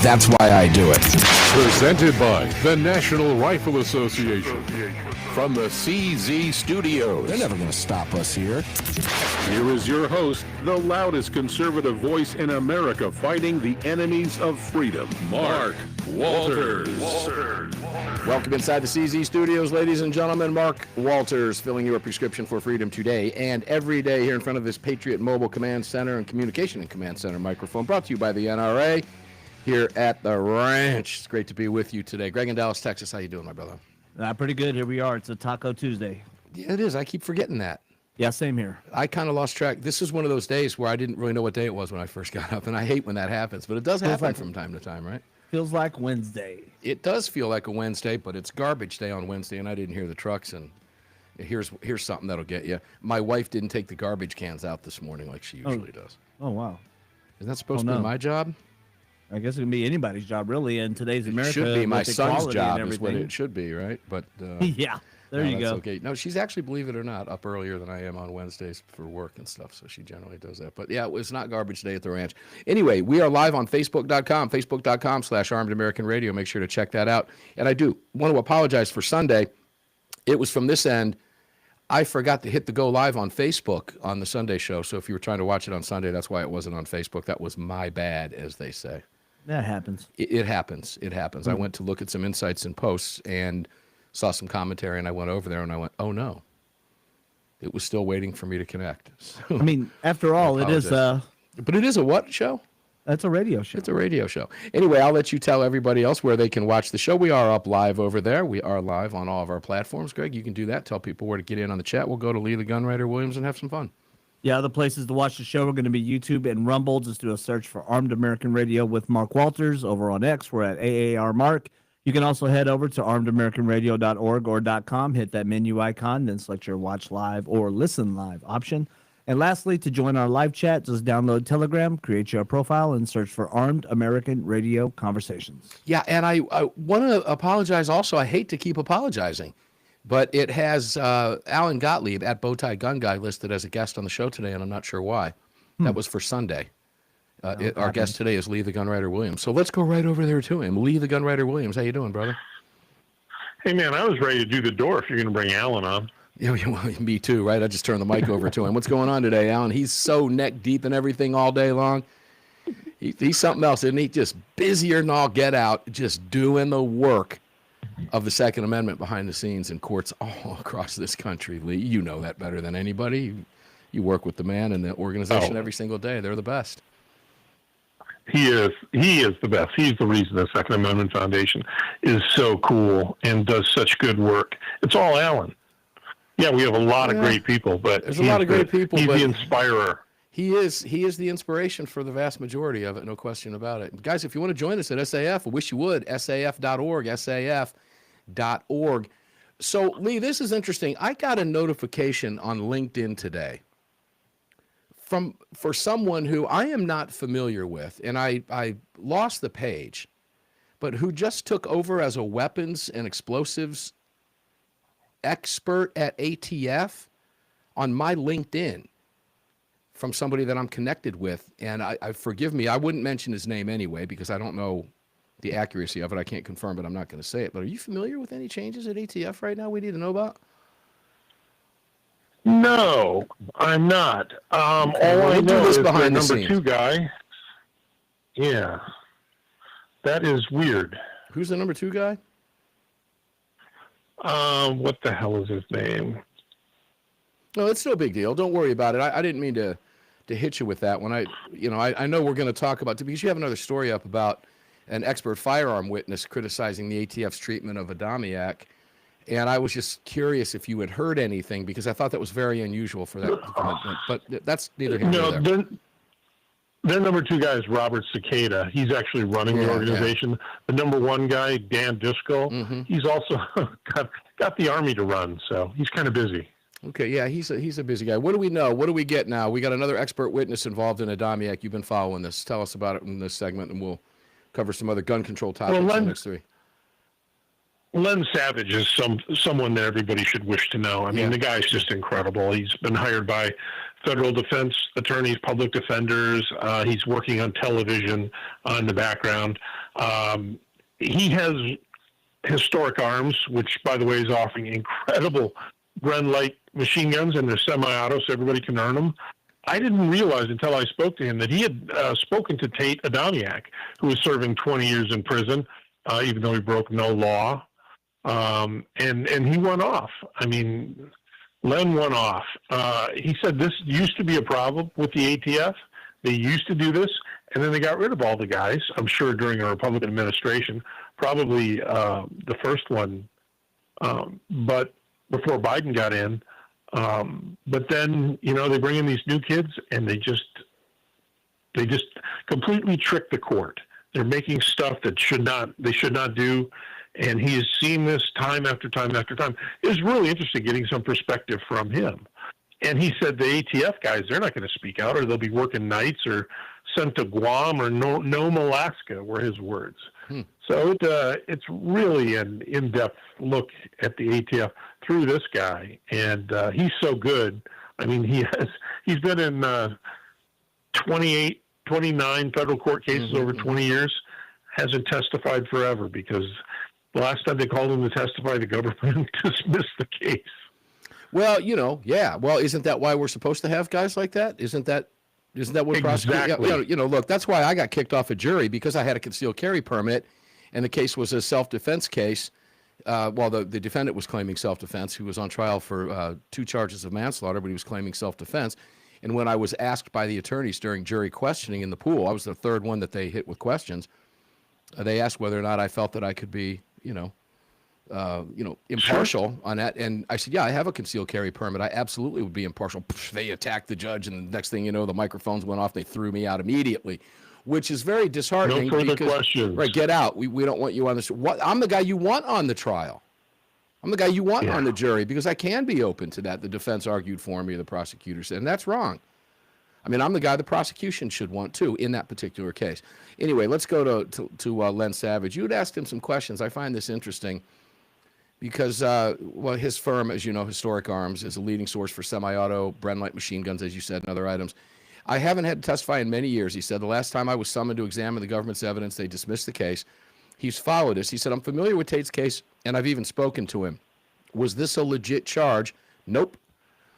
That's why I do it. Presented by the National Rifle Association. From the CZ Studios. They're never going to stop us here. Here is your host, the loudest conservative voice in America fighting the enemies of freedom, Mark Walters. Welcome inside the CZ Studios, ladies and gentlemen. Mark Walters filling your prescription for freedom today and every day here in front of this Patriot Mobile Command Center and Communication and Command Center microphone, brought to you by the NRA here at the ranch. It's great to be with you today. Greg in Dallas, Texas. How you doing, my brother? Pretty good. Here we are. It's a Taco Tuesday. Yeah, it is. I keep forgetting that. Yeah, same here. I kind of lost track. This is one of those days where I didn't really know what day it was when I first got up, and I hate when that happens, but it does happen from time to time, right? Feels like Wednesday. It does feel like a Wednesday, but it's garbage day on Wednesday, and I didn't hear the trucks, and here's something that'll get you. My wife didn't take the garbage cans out this morning like she usually does. Oh, wow. Isn't that supposed to be my job? I guess it can be anybody's job, really, in today's America. It should be my son's job is what it should be, right? But yeah, there you go. Okay. No, she's actually, believe it or not, up earlier than I am on Wednesdays for work and stuff, so she generally does that. But yeah, it's not garbage day at the ranch. Anyway, we are live on Facebook.com, Facebook.com/Armed American Radio. Make sure to check that out. And I do want to apologize for Sunday. It was from this end. I forgot to hit the go live on Facebook on the Sunday show, so if you were trying to watch it on Sunday, that's why it wasn't on Facebook. That was my bad, as they say. That happens. It happens. It happens. I went to look at some insights and posts and saw some commentary, and I went over there and I went, oh no. It was still waiting for me to connect. So, I mean, after all, it is But it is a what show? That's a radio show. It's a radio show. Anyway, I'll let you tell everybody else where they can watch the show. We are up live over there. We are live on all of our platforms. Greg, you can do that. Tell people where to get in on the chat. We'll go to Lee the Gunwriter Williams and have some fun. Yeah, other places to watch the show are going to be YouTube and Rumble. Just do a search for Armed American Radio with Mark Walters. Over on X, we're at AAR Mark. You can also head over to armedamericanradio.org or .com, hit that menu icon, then select your watch live or listen live option. And lastly, to join our live chat, just download Telegram, create your profile, and search for Armed American Radio Conversations. Yeah, and I want to apologize also. I hate to keep apologizing. But it has Alan Gottlieb at Bowtie Gun Guy listed as a guest on the show today, and I'm not sure why. That was for Sunday. Our guest today is Lee the Gunwriter Williams. So let's go right over there to him. Lee the Gunwriter Williams, how you doing, brother? Hey, man, I was ready to do the door if you're going to bring Alan on. Yeah, well, me too, right? I just turned the mic over to him. What's going on today, Alan? He's so neck deep in everything all day long. He's something else, isn't he? Just busier than all get out, just doing the work of the Second Amendment behind the scenes in courts all across this country. Lee, you know that better than anybody. You work with the man and the organization every single day. They're the best. He is the best. He's the reason the Second Amendment Foundation is so cool and does such good work. It's all Alan. Yeah, we have a lot of great people, but there's a lot of great people. He's the inspirer. He is the inspiration for the vast majority of it, no question about it. Guys, if you want to join us at SAF, I wish you would, saf.org, saf.org. So, Lee, this is interesting. I got a notification on LinkedIn today for someone who I am not familiar with, and I lost the page, but who just took over as a weapons and explosives expert at ATF on my LinkedIn. From somebody that I'm connected with, and I forgive me, I wouldn't mention his name anyway because I don't know the accuracy of it. I can't confirm it. I'm not going to say it. But are you familiar with any changes at ATF right now we need to know about? No, I'm not. All I know is the number 2 guy. Yeah, that is weird. Who's the number 2 guy? What the hell is his name? No, it's no big deal. Don't worry about it. I didn't mean to hit you with that one. I know we're going to talk about, because you have another story up about an expert firearm witness criticizing the ATF's treatment of Adamiak. And I was just curious if you had heard anything, because I thought that was very unusual for that commitment. But that's neither here nor there. Their number 2 guy is Robert Cicada. He's actually running the organization. Yeah. The number 1 guy, Dan Disco, he's also got the Army to run, so he's kind of busy. Okay, yeah, he's a busy guy. What do we know? What do we get now? We got another expert witness involved in Adamiak. You've been following this. Tell us about it in this segment, and we'll cover some other gun control topics in the next 3. Len Savage is someone that everybody should wish to know. I mean, the guy's just incredible. He's been hired by federal defense attorneys, public defenders. He's working on television in the background. He has Historic Arms, which, by the way, is offering incredible Bren-light machine guns, and they're semi-auto, so everybody can earn them. I didn't realize until I spoke to him that he had spoken to Tate Adamiak, who was serving 20 years in prison, even though he broke no law. And he went off. I mean, Len went off. He said this used to be a problem with the ATF. They used to do this, and then they got rid of all the guys, I'm sure, during a Republican administration, probably the first one, but before Biden got in. But then, they bring in these new kids, and they just completely trick the court. They're making stuff that they should not do. And he has seen this time after time after time. It was really interesting getting some perspective from him. And he said the ATF guys, they're not going to speak out, or they'll be working nights or sent to Guam or Nome, Alaska, were his words. So it's really an in-depth look at the ATF through this guy. And he's so good. I mean, he's been in 29 federal court cases over 20 years, hasn't testified forever because the last time they called him to testify, the government dismissed the case. Well, Well, isn't that why we're supposed to have guys like that? Isn't that what prosecutors? Look, that's why I got kicked off a jury, because I had a concealed carry permit, and the case was a self-defense case. The defendant was claiming self-defense. He was on trial for 2 charges of manslaughter, but he was claiming self-defense. And when I was asked by the attorneys during jury questioning in the pool, I was the third one that they hit with questions. They asked whether or not I felt that I could be, impartial on that. And I said, yeah, I have a concealed carry permit. I absolutely would be impartial. They attacked the judge, and the next thing you know, the microphones went off. They threw me out immediately, which is very disheartening. No further questions. Right, get out. We don't want you on this. I'm the guy you want on the trial. I'm the guy you want on the jury, because I can be open to that. The defense argued for me, the prosecutor said, and that's wrong. I mean, I'm the guy the prosecution should want too in that particular case. Anyway, let's go to Len Savage. You had asked him some questions. I find this interesting because, his firm, as you know, Historic Arms, is a leading source for semi-auto, Bren-light machine guns, as you said, and other items. I haven't had to testify in many years. He said, the last time I was summoned to examine the government's evidence, they dismissed the case. He's followed us. He said, I'm familiar with Tate's case, and I've even spoken to him. Was this a legit charge? Nope.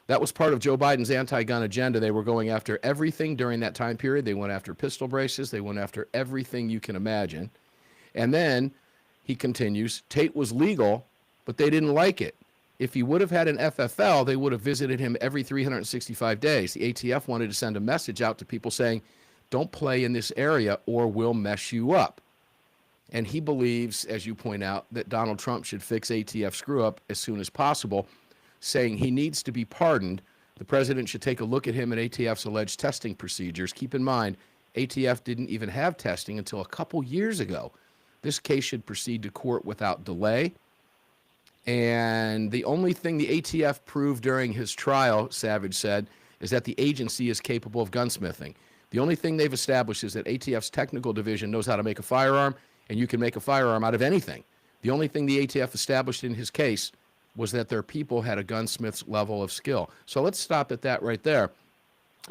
That was part of Joe Biden's anti-gun agenda. They were going after everything during that time period. They went after pistol braces. They went after everything you can imagine. And then he continues, Tate was legal, but they didn't like it. If he would have had an FFL, they would have visited him every 365 days. The ATF wanted to send a message out to people saying, don't play in this area or we'll mess you up. And he believes, as you point out, that Donald Trump should fix ATF screw-up as soon as possible, saying he needs to be pardoned. The president should take a look at him and ATF's alleged testing procedures. Keep in mind, ATF didn't even have testing until a couple years ago. This case should proceed to court without delay. And the only thing the ATF proved during his trial, Savage said, is that the agency is capable of gunsmithing. The only thing they've established is that ATF's technical division knows how to make a firearm, and you can make a firearm out of anything. The only thing the ATF established in his case was that their people had a gunsmith's level of skill. So let's stop at that right there,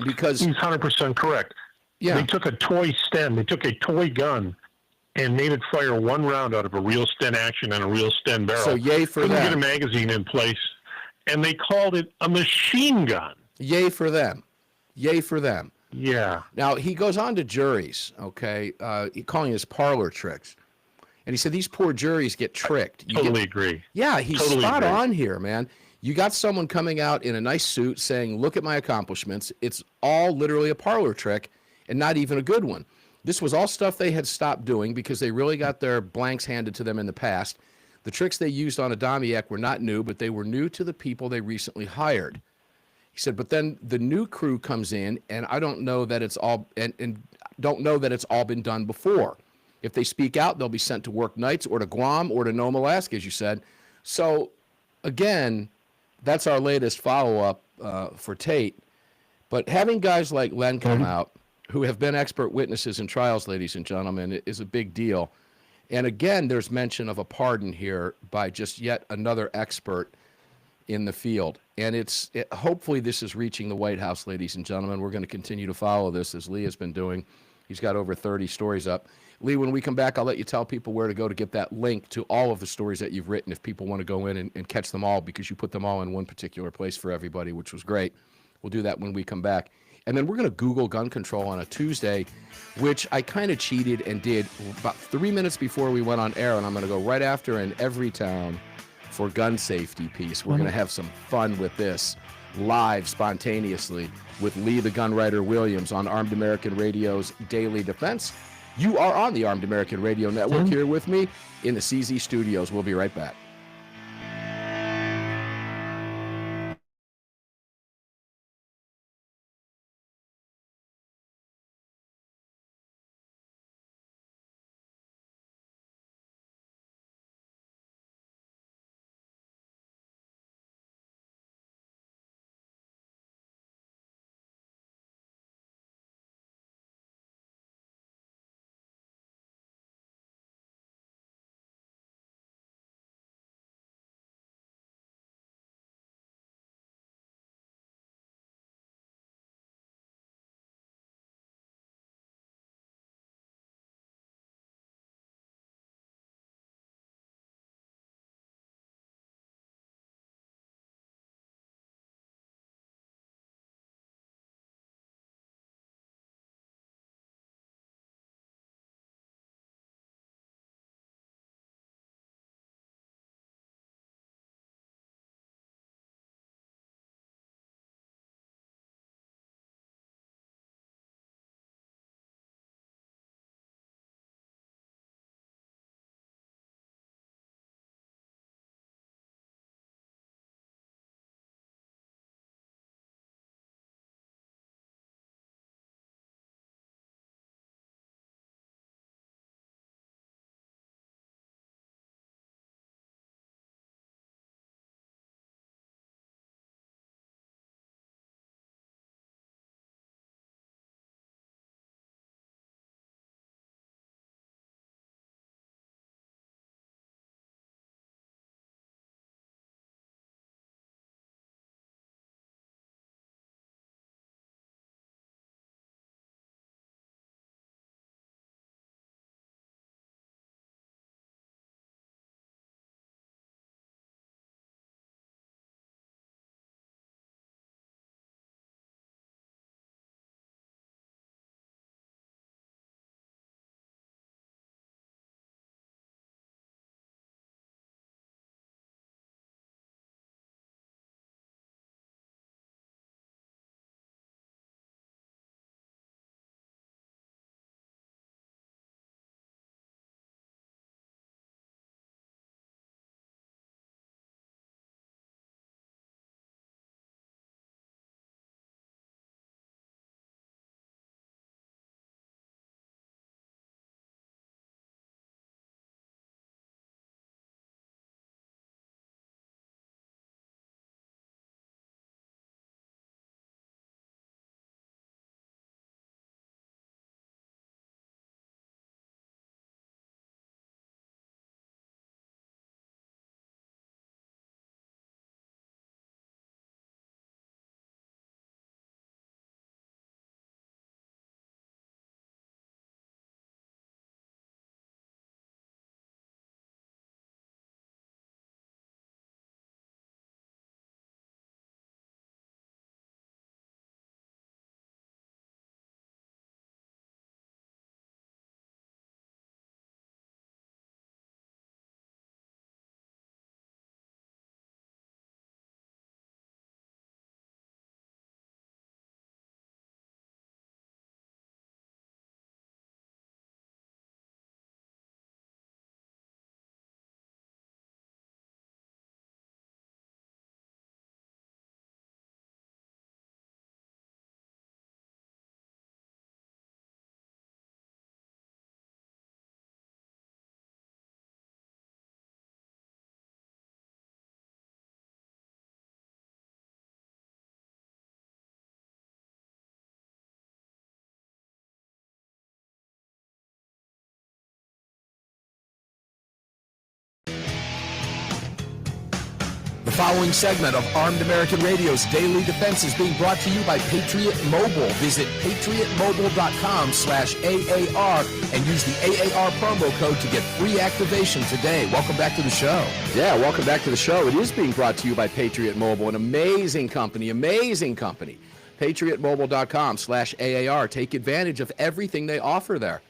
because he's 100% correct. Yeah. They took a toy Sten, they took a toy gun, and made it fire one round out of a real Sten action and a real Sten barrel. So yay for Couldn't them. get a magazine in place, and they called it a machine gun. Yay for them. Yay for them. Yeah. Now, he goes on to juries, okay, calling this parlor tricks. And he said these poor juries get tricked. Totally agree. Yeah, he's Totally spot agree. on here, man. You got someone coming out in a nice suit saying, look at my accomplishments. It's all literally a parlor trick and not even a good one. This was all stuff they had stopped doing because they really got their blanks handed to them in the past. The tricks they used on Adamiak were not new, but they were new to the people they recently hired. He said, but then the new crew comes in, and I don't know that it's all and don't know that it's all been done before. If they speak out, they'll be sent to work nights or to Guam or to Nome, Alaska, as you said. So, again, that's our latest follow-up for Tate. But having guys like Len come out, who have been expert witnesses in trials, ladies and gentlemen, is a big deal. And again, there's mention of a pardon here by just yet another expert in the field. And hopefully this is reaching the White House, ladies and gentlemen. We're going to continue to follow this as Lee has been doing. He's got over 30 stories up. Lee, when we come back, I'll let you tell people where to go to get that link to all of the stories that you've written if people want to go in and catch them all, because you put them all in one particular place for everybody, which was great. We'll do that when we come back. And then we're going to Google gun control on a Tuesday, which I kind of cheated and did about 3 minutes before we went on air, and I'm going to go right after in every town for gun safety piece. We're going to have some fun with this live spontaneously with Lee the Gunwriter Williams on Armed American Radio's Daily Defense. You are on the Armed American Radio Network here with me in the CZ studios. We'll be right back. The following segment of Armed American Radio's Daily Defense is being brought to you by Patriot Mobile. Visit patriotmobile.com/AAR and use the AAR promo code to get free activation today. Welcome back to the show. Yeah, welcome back to the show. It is being brought to you by Patriot Mobile, an amazing company, patriotmobile.com/AAR. Take advantage of everything they offer there.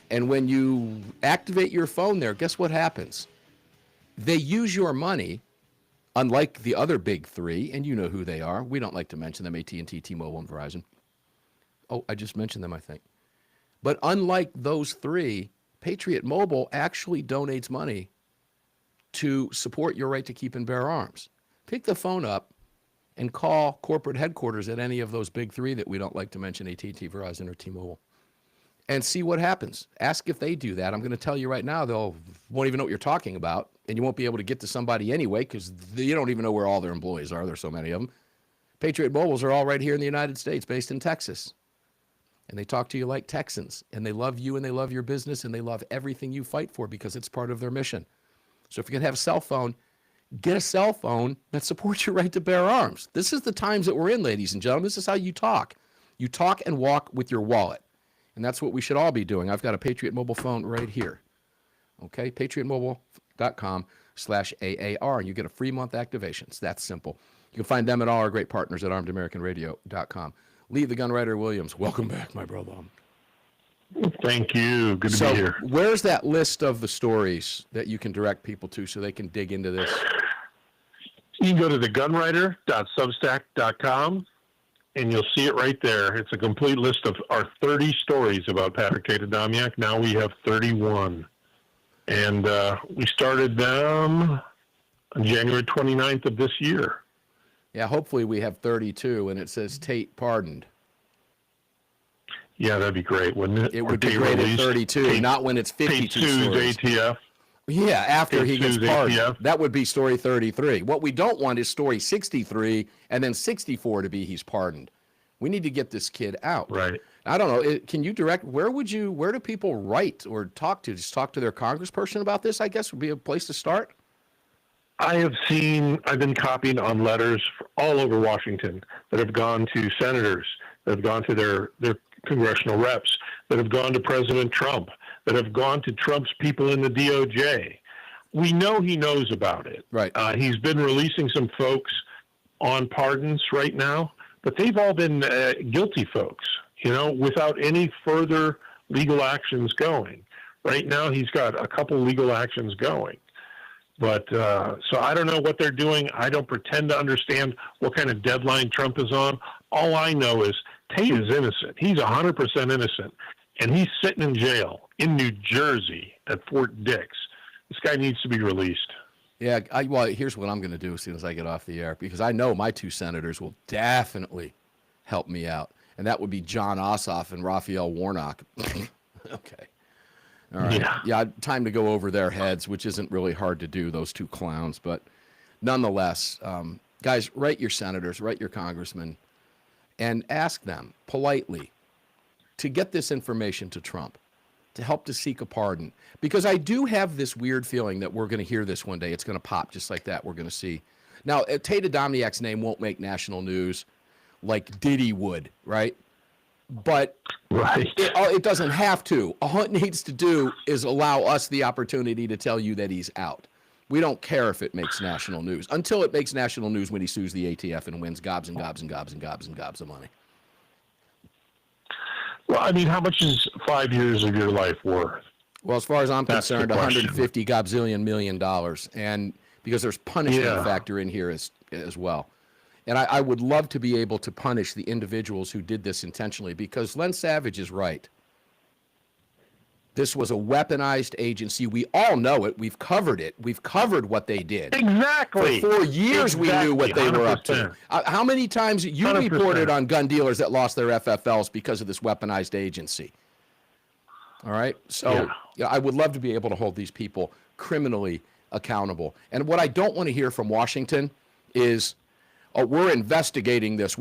And when you activate your phone there, guess what happens? They use your money. Unlike the other big three, and you know who they are. We don't like to mention them, AT&T, T-Mobile, and Verizon. Oh, I just mentioned them, I think. But unlike those three, Patriot Mobile actually donates money to support your right to keep and bear arms. Pick the phone up and call corporate headquarters at any of those big three that we don't like to mention, AT&T, Verizon, or T-Mobile, and see what happens. Ask if they do that. I'm going to tell you right now, won't even know what you're talking about, and you won't be able to get to somebody anyway because you don't even know where all their employees are. There's so many of them. Patriot Mobiles are all right here in the United States, based in Texas. And they talk to you like Texans, and they love you, and they love your business, and they love everything you fight for because it's part of their mission. So if you're going to have a cell phone, get a cell phone that supports your right to bear arms. This is the times that we're in, ladies and gentlemen. This is how you talk. You talk and walk with your wallet. And that's what we should all be doing. I've got a Patriot Mobile phone right here. Okay, patriotmobile.com/AAR, and you get a free month activation. It's that simple. You can find them and all our great partners at armedamericanradio.com. Lee the Gunwriter Williams, welcome back, my brother. Thank you. Good to be here. Where's that list of the stories that you can direct people to so they can dig into this? You can go to thegunwriter.substack.com, and you'll see it right there. It's a complete list of our 30 stories about Patrick Adamiak. Now we have 31. And we started them on January 29th of this year. Yeah, hopefully we have 32, and it says Tate pardoned. Yeah, that'd be great, wouldn't it? It would be great at 32, not when it's 52 Tate sues stories. ATF. Yeah, after Tate he gets sues pardoned. ATF. That would be story 33. What we don't want is story 63 and then 64 to be he's pardoned. We need to get this kid out. Right. I don't know. Can you direct, where do people write or talk to? Just talk to their congressperson about this, I guess, would be a place to start? I've been copied on letters all over Washington that have gone to senators, that have gone to their congressional reps, that have gone to President Trump, that have gone to Trump's people in the DOJ. We know he knows about it. Right. He's been releasing some folks on pardons right now, but they've all been guilty folks, without any further legal actions going. Right now, he's got a couple legal actions going. But so I don't know what they're doing. I don't pretend to understand what kind of deadline Trump is on. All I know is Tate is innocent. He's 100% innocent. And he's sitting in jail in New Jersey at Fort Dix. This guy needs to be released. Yeah, well, here's what I'm going to do as soon as I get off the air, because I know my two senators will definitely help me out. And that would be John Ossoff and Raphael Warnock. Okay. All right. Yeah, time to go over their heads, which isn't really hard to do, those two clowns. But nonetheless, guys, write your senators, write your congressmen, and ask them politely to get this information to Trump, to help to seek a pardon. Because I do have this weird feeling that we're going to hear this one day. It's going to pop just like that. We're going to see. Now, Tate Adamiak's name won't make national news like Diddy would, right? But right. It doesn't have to. All it needs to do is allow us the opportunity to tell you that he's out. We don't care if it makes national news until it makes national news when he sues the ATF and wins gobs and gobs and gobs and gobs and gobs of money. Well, I mean, how much is 5 years of your life worth? Well, as far as I'm That's concerned, the question. $150 gobzillion million. And because there's punishment factor in here as well. And I would love to be able to punish the individuals who did this intentionally, because Len Savage is right. This was a weaponized agency. We all know it. We've covered it. We've covered what they did. Exactly. For 4 years, we knew what they were up to. 100%. How many times you 100%. reported on gun dealers that lost their FFLs because of this weaponized agency? All right? So yeah, I would love to be able to hold these people criminally accountable. And what I don't want to hear from Washington is, oh, we're investigating this.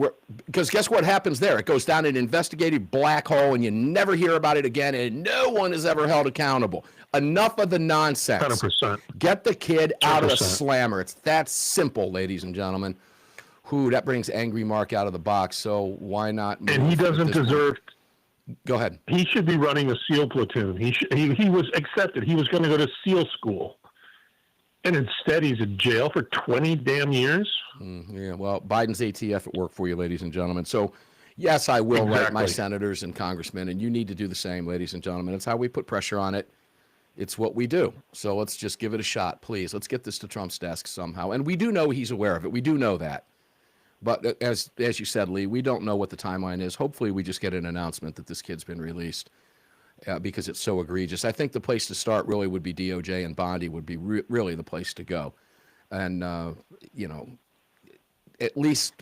Because guess what happens there? It goes down an investigative black hole, and you never hear about it again, and no one is ever held accountable. Enough of the nonsense. 100%. Get the kid out of the 100%. slammer. It's that simple, ladies and gentlemen. That brings Angry Mark out of the box, so why not move And he at doesn't this point? deserve. Go ahead. He should be running a SEAL platoon. He was accepted. He was going to go to SEAL school. And instead, he's in jail for 20 damn years. Yeah, well, Biden's ATF at work for you, ladies and gentlemen. So, yes, I will write my Exactly. senators and congressmen, and you need to do the same, ladies and gentlemen. It's how we put pressure on it. It's what we do. So let's just give it a shot, please. Let's get this to Trump's desk somehow. And we do know he's aware of it. We do know that. But as you said, Lee, we don't know what the timeline is. Hopefully, we just get an announcement that this kid's been released because it's so egregious. I think the place to start really would be DOJ, and Bondi would be really the place to go. And, at least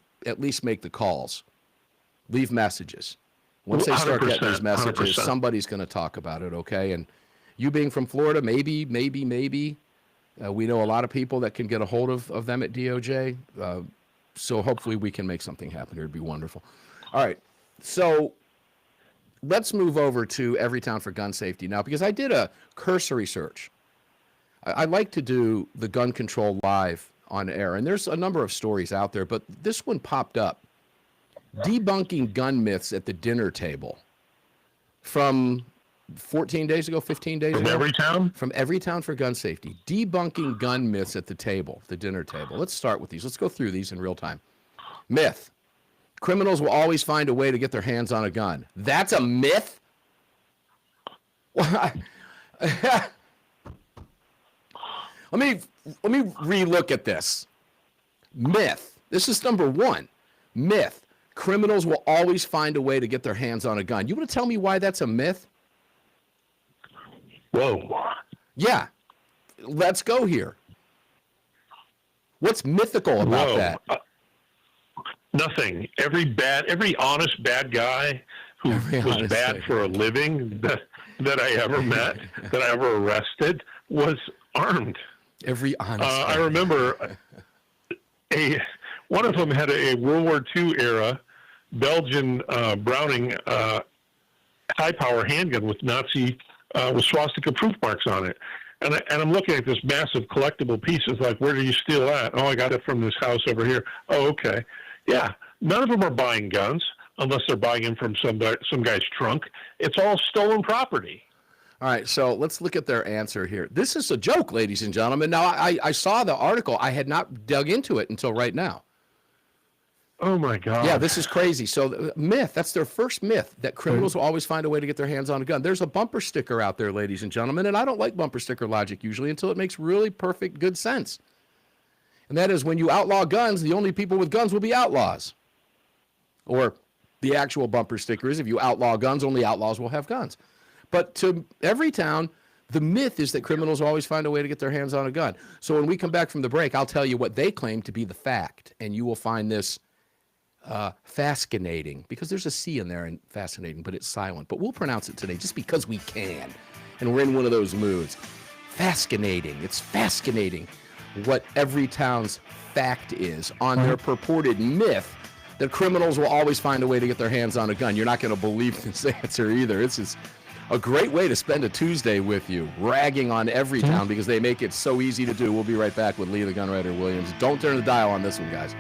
make the calls. Leave messages. Once they start getting these 100%, messages, 100%. somebody's going to talk about it, okay? And you being from Florida, maybe. We know a lot of people that can get a hold of them at DOJ. So hopefully we can make something happen here. It'd be wonderful. All right. So let's move over to Everytown for Gun Safety now, because I did a cursory search. I like to do the gun control live on air, and there's a number of stories out there, but this one popped up. Debunking gun myths at the dinner table from 14 days ago, 15 days From ago. Everytown? From Everytown for Gun Safety. Debunking gun myths at the table, the dinner table. Let's start with these. Let's go through these in real time. Myth. Criminals will always find a way to get their hands on a gun. That's a myth? Let me relook at this. Myth. This is number one. Myth. Criminals will always find a way to get their hands on a gun. You want to tell me why that's a myth? Whoa. Yeah. Let's go here. What's mythical about Whoa. that? Nothing. Every honest bad guy who was bad for a living that I ever met, that I ever arrested, was armed. Every honest I remember one of them had a World War II era Belgian Browning high power handgun with with swastika proof marks on it. And I'm looking at this massive collectible piece. It's like, where did you steal that? Oh, I got it from this house over here. Oh, okay. Yeah. None of them are buying guns unless they're buying them from some guy's trunk. It's all stolen property. All right, so let's look at their answer here. This is a joke, ladies and gentlemen. Now, I saw the article. I had not dug into it until right now. Oh, my God. Yeah, this is crazy. So the myth, that's their first myth, that criminals will always find a way to get their hands on a gun. There's a bumper sticker out there, ladies and gentlemen, and I don't like bumper sticker logic usually until it makes really perfect good sense. And that is, when you outlaw guns, the only people with guns will be outlaws. Or the actual bumper sticker is, if you outlaw guns, only outlaws will have guns. But to Everytown, the myth is that criminals will always find a way to get their hands on a gun. So when we come back from the break, I'll tell you what they claim to be the fact, and you will find this fascinating, because there's a C in there in fascinating, but it's silent. But we'll pronounce it today just because we can, and we're in one of those moods. Fascinating. It's fascinating what Everytown's fact is on their purported myth that criminals will always find a way to get their hands on a gun. You're not going to believe this answer either. This is a great way to spend a Tuesday with you, ragging on Everytown because they make it so easy to do. We'll be right back with Lee the Gunwriter Williams. Don't turn the dial on this one, guys.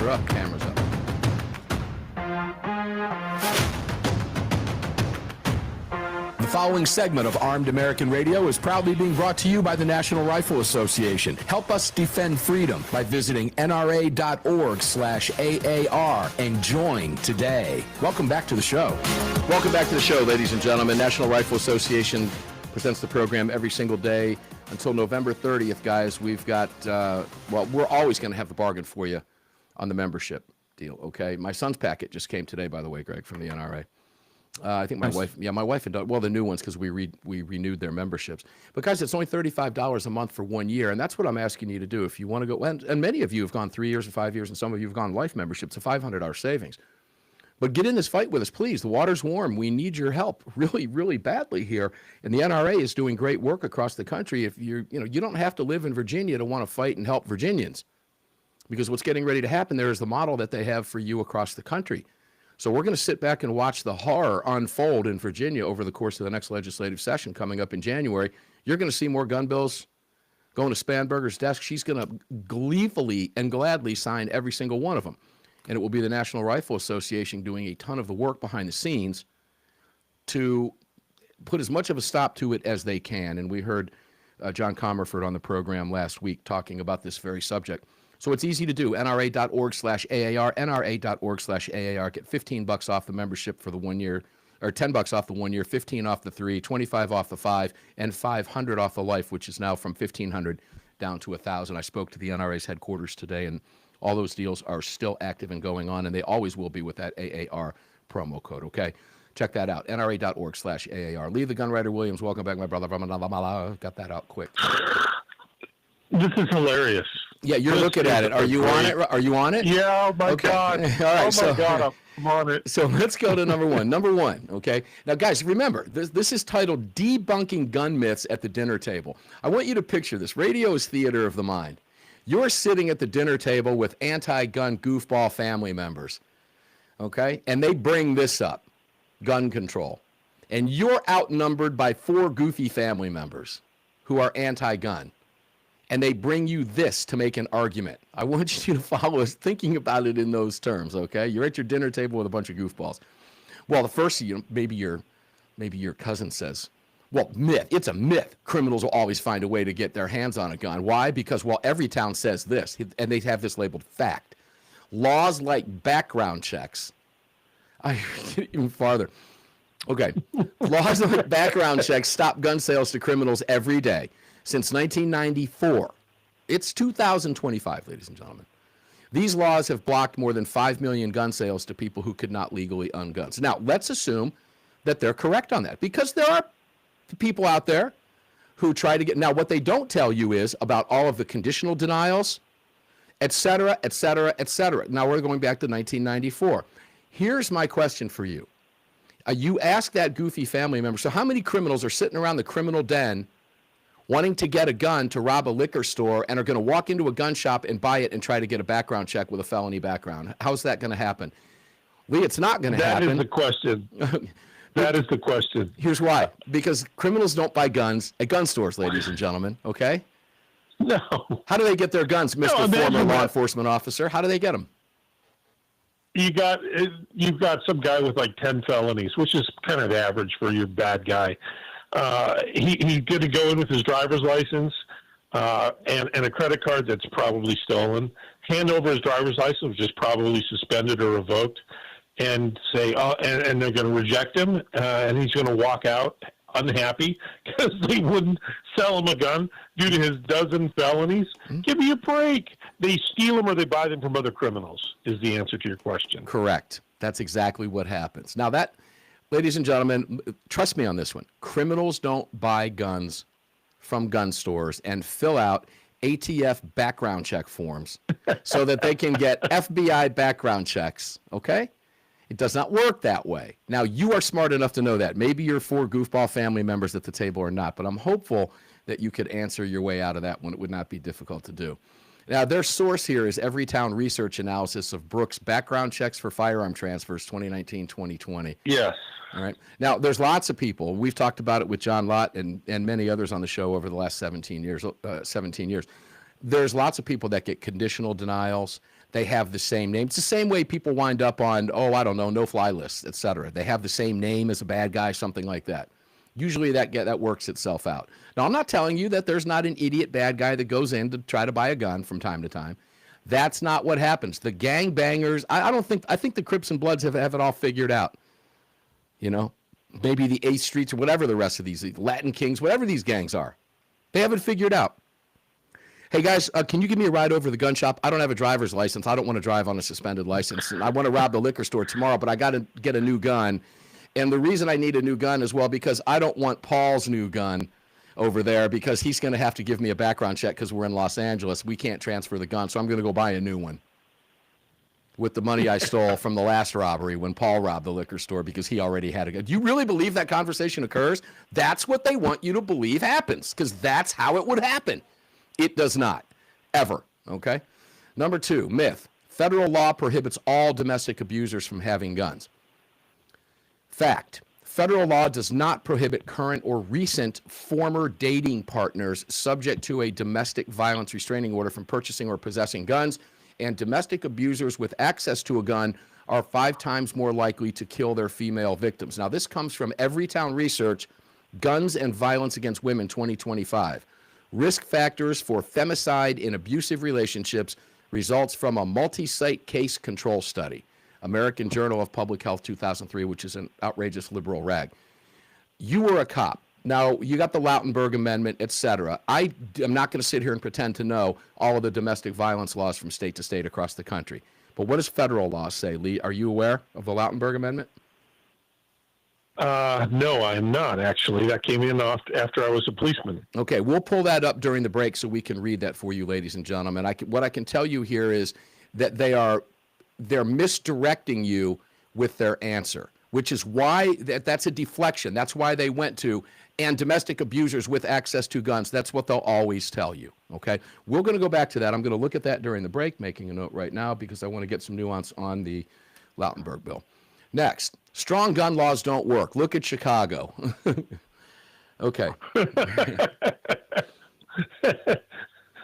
are up, cameras up. The following segment of Armed American Radio is proudly being brought to you by the National Rifle Association. Help us defend freedom by visiting nra.org/AAR and join today. Welcome back to the show. Welcome back to the show, ladies and gentlemen. National Rifle Association presents the program every single day until November 30th, guys. We've got, we're always going to have the bargain for you on the membership deal, okay? My son's packet just came today, by the way, Greg, from the NRA. I think my wife and daughter, well, the new ones, because we renewed their memberships. But guys, it's only $35 a month for 1 year, and that's what I'm asking you to do. If you want to go, and many of you have gone 3 years and 5 years, and some of you have gone life memberships, a $500 savings. But get in this fight with us, please. The water's warm. We need your help really, really badly here. And the NRA is doing great work across the country. If you don't have to live in Virginia to want to fight and help Virginians, because what's getting ready to happen there is the model that they have for you across the country. So we're going to sit back and watch the horror unfold in Virginia over the course of the next legislative session coming up in January. You're going to see more gun bills going to Spanberger's desk. She's going to gleefully and gladly sign every single one of them. And it will be the National Rifle Association doing a ton of the work behind the scenes to put as much of a stop to it as they can. And we heard John Comerford on the program last week talking about this very subject. So it's easy to do. NRA.org/AAR, NRA.org/AAR. Get $15 off the membership for the 1 year, or $10 off the 1 year, 15 off the 3, 25 off the 5, and 500 off the life, which is now from 1,500 down to 1,000. I spoke to the NRA's headquarters today, and all those deals are still active and going on, and they always will be with that AAR promo code, okay? Check that out, NRA.org/AAR. Lee the Gunwriter Williams, welcome back, my brother. Got that out quick. This is hilarious. Yeah, you're looking at it. Are you on it? Are you on it? Yeah, oh my God. All right, God, I'm on it. So let's go to number one. Number one, okay? Now, guys, remember, this is titled Debunking Gun Myths at the Dinner Table. I want you to picture this. Radio is theater of the mind. You're sitting at the dinner table with anti-gun goofball family members, okay? And they bring this up, gun control. And you're outnumbered by 4 goofy family members who are anti-gun. And they bring you this to make an argument. I want you to follow us thinking about it in those terms, okay? You're at your dinner table with a bunch of goofballs. Well, the first, maybe your cousin says, well, myth. It's a myth. Criminals will always find a way to get their hands on a gun. Why? Because, well, every town says this, and they have this labeled fact. Laws like background checks. I get even farther. Okay. Laws like background checks stop gun sales to criminals every day. Since 1994. It's 2025, ladies and gentlemen. These laws have blocked more than 5 million gun sales to people who could not legally own guns. Now, let's assume that they're correct on that, because there are people out there who try to get... Now, what they don't tell you is about all of the conditional denials, et cetera, et cetera, et cetera. Now, we're going back to 1994. Here's my question for you. You ask that goofy family member, so how many criminals are sitting around the criminal den wanting to get a gun to rob a liquor store and are going to walk into a gun shop and buy it and try to get a background check with a felony background? How's that going to happen? Lee, it's not going to happen. That is the question. That is the question. Here's why. Because criminals don't buy guns at gun stores, ladies and gentlemen, okay? No. How do they get their guns, Mr. Former Law Enforcement Officer? How do they get them? You've got some guy with like 10 felonies, which is kind of average for your bad guy. He's going to go in with his driver's license and a credit card that's probably stolen, hand over his driver's license, which is probably suspended or revoked, and say, and they're going to reject him, and he's going to walk out unhappy because they wouldn't sell him a gun due to his dozen felonies. Mm-hmm. Give me a break. They steal them or they buy them from other criminals is the answer to your question. Correct. That's exactly what happens. Now that... Ladies and gentlemen, trust me on this one. Criminals don't buy guns from gun stores and fill out ATF background check forms so that they can get FBI background checks, okay? It does not work that way. Now, you are smart enough to know that. Maybe your 4 goofball family members at the table are not, but I'm hopeful that you could answer your way out of that one. It would not be difficult to do. Now, their source here is Everytown Research Analysis of Brooks Background Checks for Firearm Transfers 2019-2020. Yes. All right. Now, there's lots of people. We've talked about it with John Lott and many others on the show over the last 17 years. There's lots of people that get conditional denials. They have the same name. It's the same way people wind up on, oh, I don't know, no-fly lists, etc. They have the same name as a bad guy, something like that. Usually that works itself out. Now, I'm not telling you that there's not an idiot bad guy that goes in to try to buy a gun from time to time. That's not what happens. The gangbangers, I think the Crips and Bloods have it all figured out. You know, maybe the 8th Streets or whatever the rest of these, Latin Kings, whatever these gangs are. They have it figured out. Hey, guys, can you give me a ride over to the gun shop? I don't have a driver's license. I don't want to drive on a suspended license. And I want to rob the liquor store tomorrow, but I got to get a new gun. And the reason I need a new gun is, well, because I don't want Paul's new gun over there because he's going to have to give me a background check because we're in Los Angeles. We can't transfer the gun, so I'm going to go buy a new one with the money I stole from the last robbery when Paul robbed the liquor store because he already had a gun. Do you really believe that conversation occurs? That's what they want you to believe happens because that's how it would happen. It does not, ever, okay? Number 2, myth. Federal law prohibits all domestic abusers from having guns. Fact. Federal law does not prohibit current or recent former dating partners subject to a domestic violence restraining order from purchasing or possessing guns, and domestic abusers with access to a gun are 5 times more likely to kill their female victims. Now, this comes from Everytown Research, Guns and Violence Against Women 2025. Risk factors for femicide in abusive relationships results from a multi-site case control study. American Journal of Public Health 2003, which is an outrageous liberal rag. You were a cop. Now, you got the Lautenberg Amendment, et cetera. I am not going to sit here and pretend to know all of the domestic violence laws from state to state across the country. But what does federal law say, Lee? Are you aware of the Lautenberg Amendment? No, I am not, actually. That came in after I was a policeman. Okay, we'll pull that up during the break so we can read that for you, ladies and gentlemen. What I can tell you here is that they're misdirecting you with their answer, which is why that's a deflection. That's why they went to, and domestic abusers with access to guns. That's what they'll always tell you, okay? We're going to go back to that. I'm going to look at that during the break, making a note right now because I want to get some nuance on the Lautenberg bill. Next, strong gun laws don't work. Look at Chicago. Okay.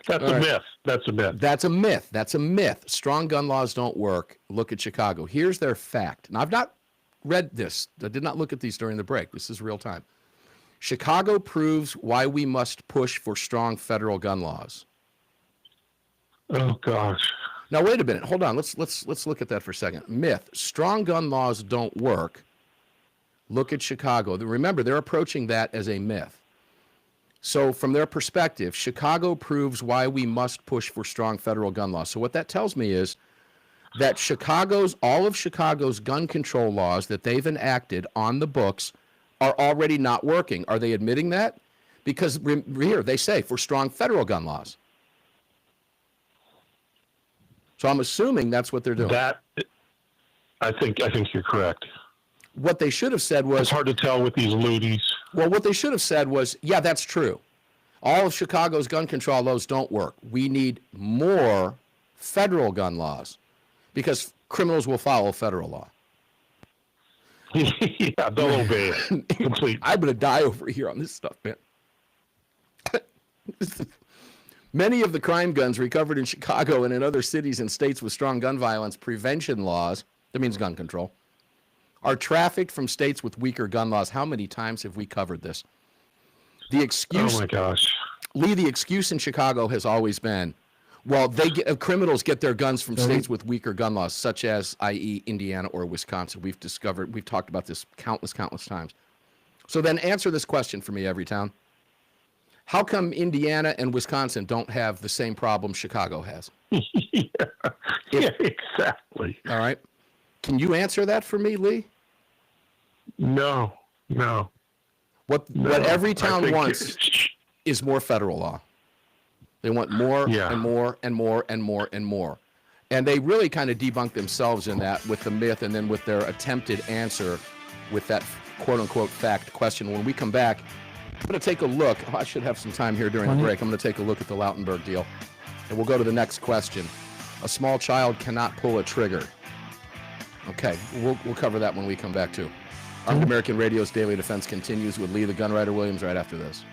That's a myth. That's a myth. That's a myth. That's a myth. Strong gun laws don't work. Look at Chicago. Here's their fact. Now, I've not read this. I did not look at these during the break. This is real time. Chicago proves why we must push for strong federal gun laws. Oh, gosh. Now, wait a minute. Hold on. Let's look at that for a second. Myth. Strong gun laws don't work. Look at Chicago. Remember, they're approaching that as a myth. So from their perspective, Chicago proves why we must push for strong federal gun laws. So what that tells me is that all of Chicago's gun control laws that they've enacted on the books are already not working. Are they admitting that? Because here they say for strong federal gun laws. So I'm assuming that's what they're doing. I think you're correct. What they should have said was... It's hard to tell with these looties. Well, what they should have said was, yeah, that's true. All of Chicago's gun control laws don't work. We need more federal gun laws because criminals will follow federal law. Yeah, they'll obey it completely. I'm going to die over here on this stuff, man. Many of the crime guns recovered in Chicago and in other cities and states with strong gun violence prevention laws, that means gun control, are trafficked from states with weaker gun laws. How many times have we covered this? The excuse, oh my gosh, Lee, the excuse in Chicago has always been, well, criminals get their guns from states with weaker gun laws, such as, i.e., Indiana or Wisconsin. We've talked about this countless times. So then answer this question for me, Everytown. How come Indiana and Wisconsin don't have the same problem Chicago has? Yeah, exactly. All right. Can you answer that for me, Lee? No. What Everytown wants is more federal law. They want more and more and more and more and more. And they really kind of debunk themselves in that with the myth and then with their attempted answer with that quote-unquote fact question. When we come back, I'm going to take a look. I should have some time here during the break. I'm going to take a look at the Lautenberg deal. And we'll go to the next question. A small child cannot pull a trigger. Okay, we'll cover that when we come back, too. Armed American Radio's Daily Defense continues with Lee the Gunwriter Williams right after this.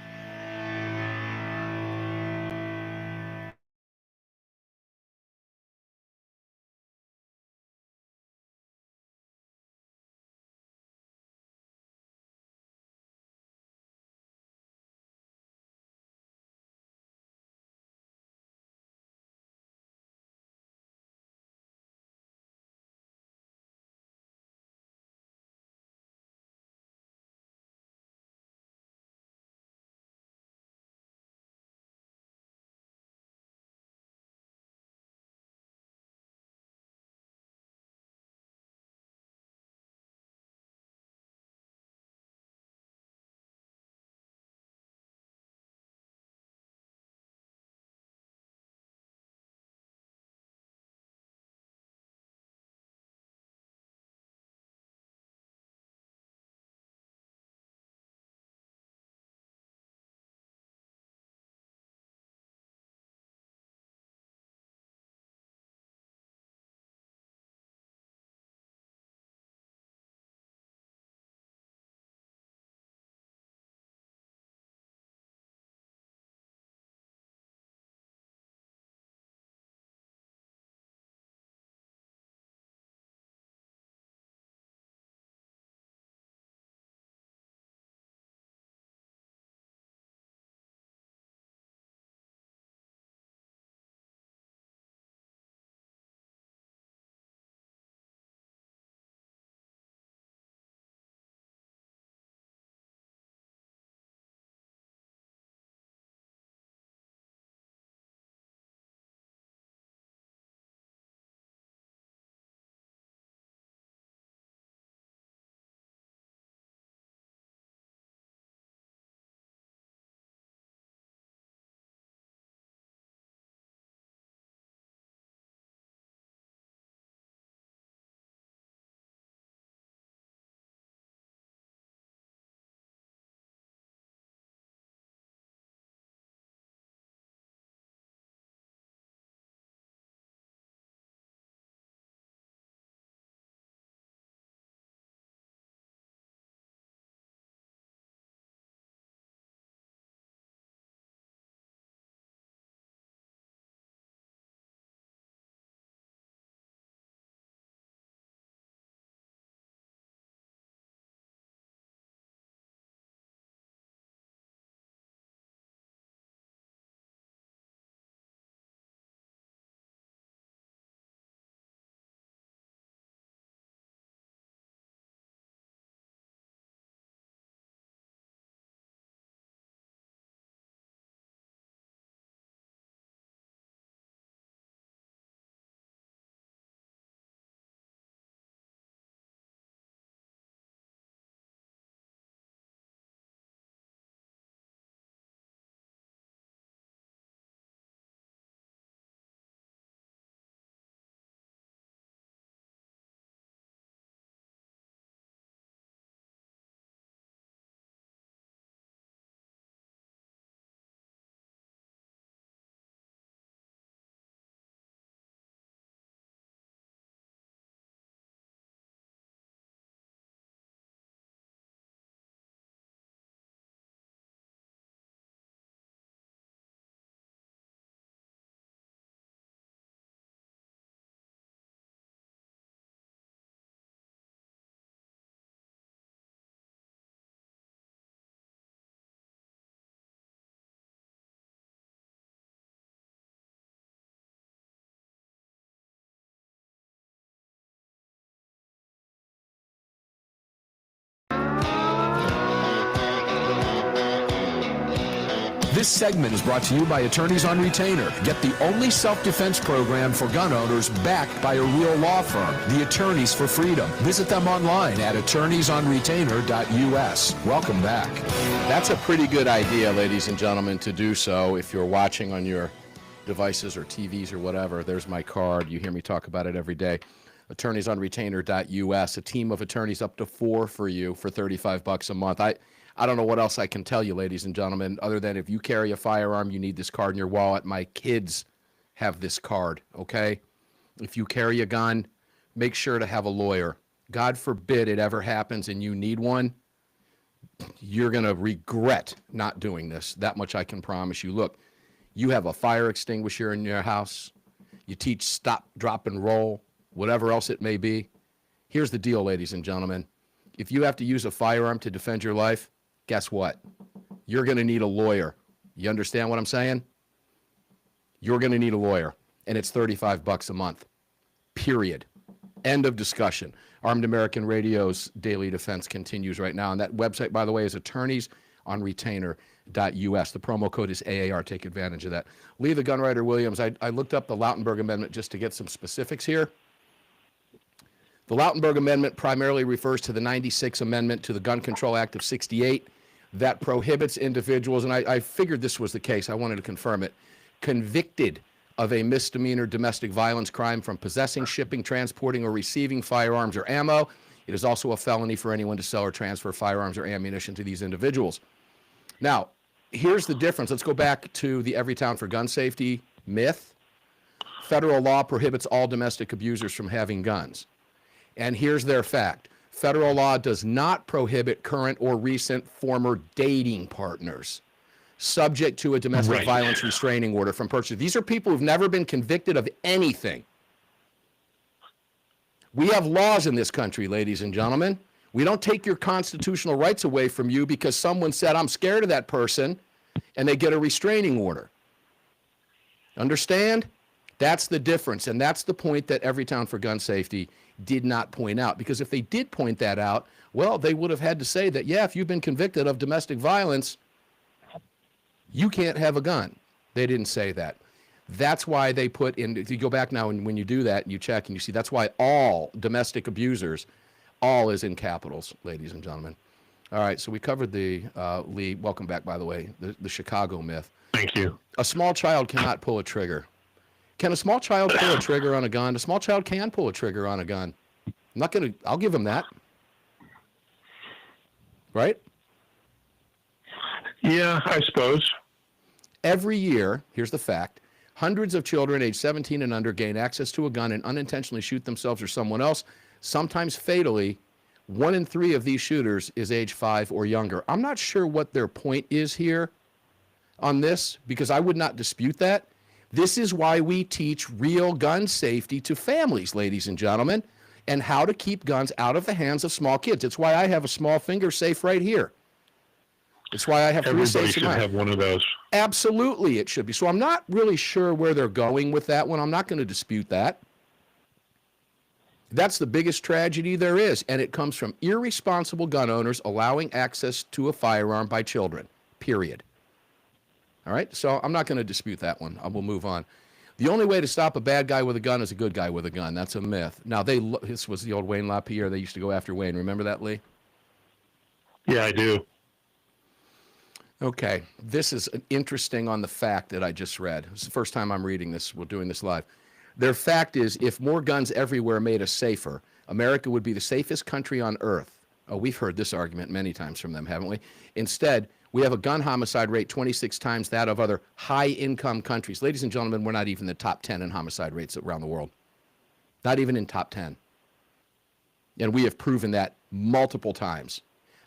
This segment is brought to you by Attorneys on Retainer. Get the only self-defense program for gun owners backed by a real law firm, the Attorneys for Freedom. Visit them online at attorneysonretainer.us. Welcome back. That's a pretty good idea, ladies and gentlemen, to do so if you're watching on your devices or TVs or whatever. There's my card. You hear me talk about it every day. attorneysonretainer.us, a team of attorneys, up to 4 for you for $35 a month. I don't know what else I can tell you, ladies and gentlemen, other than if you carry a firearm, you need this card in your wallet. My kids have this card, okay? If you carry a gun, make sure to have a lawyer. God forbid it ever happens and you need one, you're going to regret not doing this. That much I can promise you. Look, you have a fire extinguisher in your house. You teach stop, drop, and roll, whatever else it may be. Here's the deal, ladies and gentlemen. If you have to use a firearm to defend your life, guess what? You're going to need a lawyer. You understand what I'm saying? You're going to need a lawyer, and it's $35 a month, period. End of discussion. Armed American Radio's Daily Defense continues right now, and that website, by the way, is attorneysonretainer.us. The promo code is AAR. Take advantage of that. Lee the Gunwriter Williams, I looked up the Lautenberg Amendment just to get some specifics here. The Lautenberg Amendment primarily refers to the 96 Amendment to the Gun Control Act of 68 that prohibits individuals, and I figured this was the case, I wanted to confirm it, convicted of a misdemeanor domestic violence crime from possessing, shipping, transporting, or receiving firearms or ammo. It is also a felony for anyone to sell or transfer firearms or ammunition to these individuals. Now, here's the difference. Let's go back to the Everytown for Gun Safety myth. Federal law prohibits all domestic abusers from having guns. And here's their fact. Federal law does not prohibit current or recent former dating partners subject to a domestic violence restraining order from purchase. These are people who've never been convicted of anything. We have laws in this country, ladies and gentlemen. We don't take your constitutional rights away from you because someone said, I'm scared of that person, and they get a restraining order. Understand? That's the difference, and that's the point that Everytown for Gun Safety did not point out. Because if they did point that out, well, they would have had to say that, yeah, if you've been convicted of domestic violence, you can't have a gun. They didn't say that. That's why they put in, if you go back now and when you do that, and you check and you see, that's why all domestic abusers, all is in capitals, ladies and gentlemen. All right, so we covered the, Lee, welcome back, by the way, the Chicago myth. Thank you. A small child cannot pull a trigger. Can a small child pull a trigger on a gun? A small child can pull a trigger on a gun. I'll give him that. Right? Yeah, I suppose. Every year, here's the fact, hundreds of children aged 17 and under gain access to a gun and unintentionally shoot themselves or someone else, sometimes fatally. 1 in 3 of these shooters is age 5 or younger. I'm not sure what their point is here on this, because I would not dispute that. This is why we teach real gun safety to families, ladies and gentlemen, and how to keep guns out of the hands of small kids. It's why I have a small finger safe right here. It's why I have 3 safes. Everybody should have one of those. Absolutely, it should be. So I'm not really sure where they're going with that one. I'm not going to dispute that. That's the biggest tragedy there is, and it comes from irresponsible gun owners allowing access to a firearm by children, period. All right, so I'm not going to dispute that one. I will move on. The only way to stop a bad guy with a gun is a good guy with a gun. That's a myth. Now, this was the old Wayne LaPierre. They used to go after Wayne. Remember that, Lee? Yeah, I do. Okay, this is interesting on the fact that I just read. It's the first time I'm reading this. We're doing this live. Their fact is, if more guns everywhere made us safer, America would be the safest country on earth. Oh, we've heard this argument many times from them, haven't we? Instead, we have a gun homicide rate 26 times that of other high-income countries. Ladies and gentlemen, we're not even in the top 10 in homicide rates around the world. Not even in top 10. And we have proven that multiple times.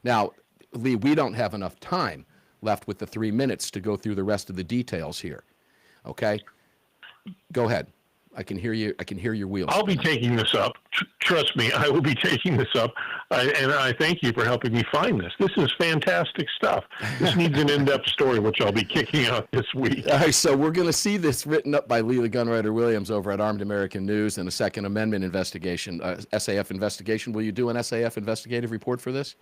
Now, Lee, we don't have enough time left with the 3 minutes to go through the rest of the details here. Okay? Go ahead. I can hear you. I can hear your wheels. I'll be taking this up. Trust me, I will be taking this up. And I thank you for helping me find this. This is fantastic stuff. This needs an in-depth story, which I'll be kicking out this week. All right, so we're going to see this written up by Lee the Gunwriter Williams over at Armed American News and a Second Amendment investigation, SAF investigation. Will you do an SAF investigative report for this?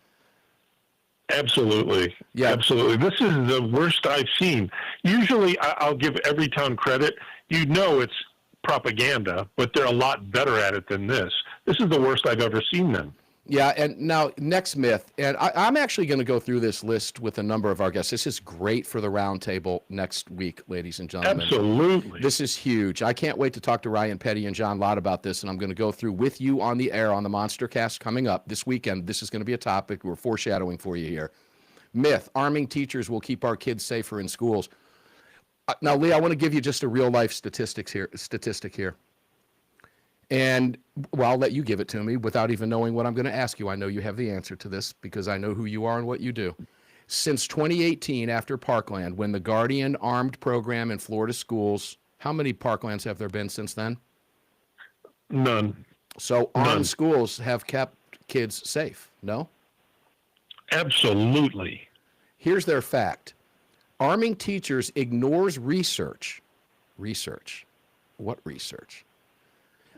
Absolutely. Yeah. Absolutely. This is the worst I've seen. Usually I'll give every town credit. You know it's propaganda, but they're a lot better at it than this. This is the worst I've ever seen them. Yeah, and now next myth, and I'm actually going to go through this list with a number of our guests. This is great for the roundtable next week, ladies and gentlemen. Absolutely. This is huge. I can't wait to talk to Ryan Petty and John Lott about this, and I'm going to go through with you on the air on the Monster Cast coming up this weekend. This is going to be a topic we're foreshadowing for you here. Myth, arming teachers will keep our kids safer in schools. Now, Lee, I want to give you just a real-life statistic here. And, well, I'll let you give it to me without even knowing what I'm going to ask you. I know you have the answer to this because I know who you are and what you do. Since 2018, after Parkland, when the Guardian armed program in Florida schools, how many Parklands have there been since then? None. So armed schools have kept kids safe, no? Absolutely. Here's their fact. Arming teachers ignores research. Research. What research?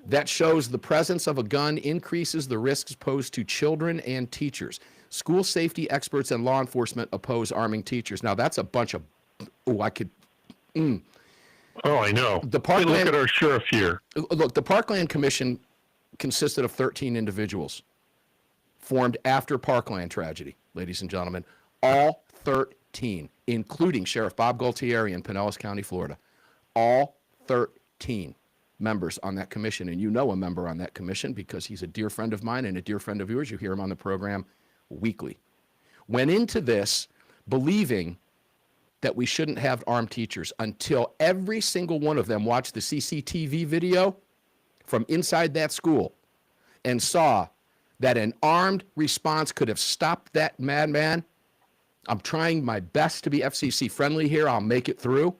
That shows the presence of a gun increases the risks posed to children and teachers. School safety experts and law enforcement oppose arming teachers. Now, that's a bunch of, Oh, I know. Look at our sheriff here. Look, the Parkland Commission consisted of 13 individuals formed after Parkland tragedy, ladies and gentlemen. All 13, including Sheriff Bob Gualtieri in Pinellas County, Florida. All 13 members on that commission, and you know a member on that commission because he's a dear friend of mine and a dear friend of yours. You hear him on the program weekly. Went into this believing that we shouldn't have armed teachers until every single one of them watched the CCTV video from inside that school and saw that an armed response could have stopped that madman. I'm trying my best to be FCC friendly here. I'll make it through.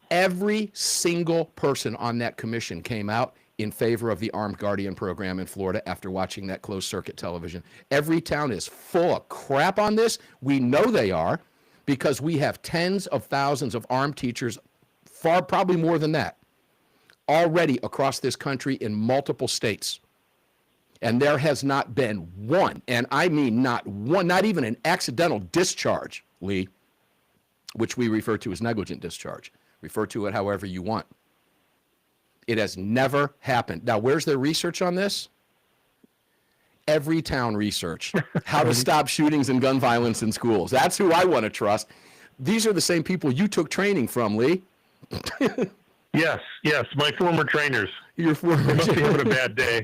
Every single person on that commission came out in favor of the Armed Guardian program in Florida after watching that closed circuit television. Every town is full of crap on this. We know they are because we have tens of thousands of armed teachers, probably more than that, already across this country in multiple states. And there has not been one, and I mean not one, not even an accidental discharge, Lee, which we refer to as negligent discharge. Refer to it however you want. It has never happened. Now, where's their research on this? Every town research. How to stop shootings and gun violence in schools. That's who I want to trust. These are the same people you took training from, Lee. Yes, my former trainers. Your former They must be having a bad day.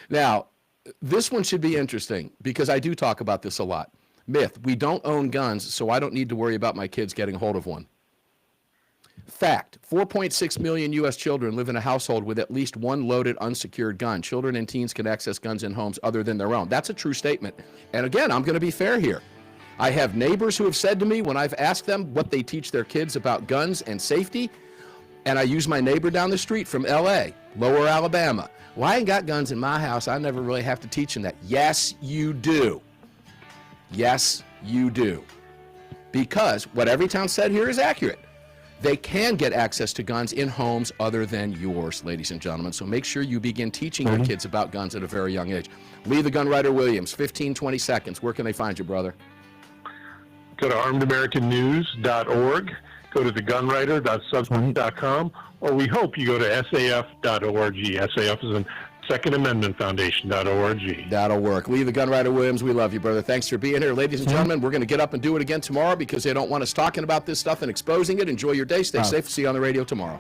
Now, this one should be interesting because I do talk about this a lot. Myth, we don't own guns, so I don't need to worry about my kids getting hold of one. Fact, 4.6 million U.S. children live in a household with at least one loaded unsecured gun. Children and teens can access guns in homes other than their own. That's a true statement. And again, I'm going to be fair here. I have neighbors who have said to me when I've asked them what they teach their kids about guns and safety, and I use my neighbor down the street from L.A., Lower Alabama. Well, I ain't got guns in my house. I never really have to teach them that. Yes, you do. Yes, you do. Because what every town said here is accurate. They can get access to guns in homes other than yours, ladies and gentlemen. So make sure you begin teaching your kids about guns at a very young age. Lee the Gunwriter Williams, 15, 20 seconds. Where can they find you, brother? Go to armedamericannews.org. Go to thegunwriter.substack.com, or we hope you go to saf.org. SAF is in Second Amendment Foundation.org. That'll work. Lee the Gunwriter Williams, we love you, brother. Thanks for being here. Ladies and gentlemen, we're going to get up and do it again tomorrow because they don't want us talking about this stuff and exposing it. Enjoy your day. Stay safe. See you on the radio tomorrow.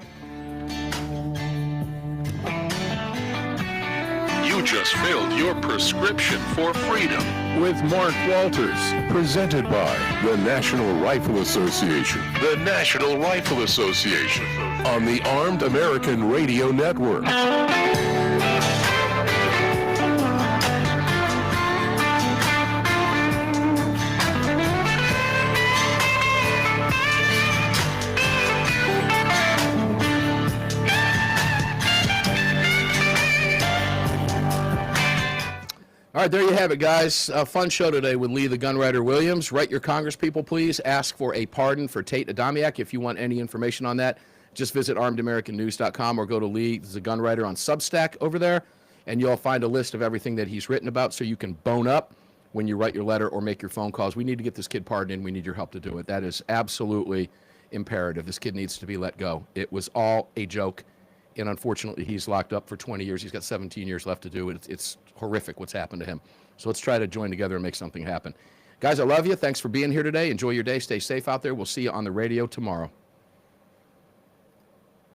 You just filled your prescription for freedom with Mark Walters, presented by the National Rifle Association. The National Rifle Association on the Armed American Radio Network. All right, there you have it, guys. A fun show today with Lee the Gunwriter Williams. Write your congresspeople, please. Ask for a pardon for Tate Adamiak. If you want any information on that, just visit armedamericannews.com or go to Lee the Gunwriter on Substack over there. and you'll find a list of everything that he's written about so you can bone up when you write your letter or make your phone calls. We need to get this kid pardoned, and we need your help to do it. That is absolutely imperative. This kid needs to be let go. It was all a joke, and unfortunately, he's locked up for 20 years. He's got 17 years left to do it. It's horrific what's happened to him. So let's try to join together and make something happen. Guys, I love you. Thanks for being here today. Enjoy your day. Stay safe out there. We'll see you on the radio tomorrow.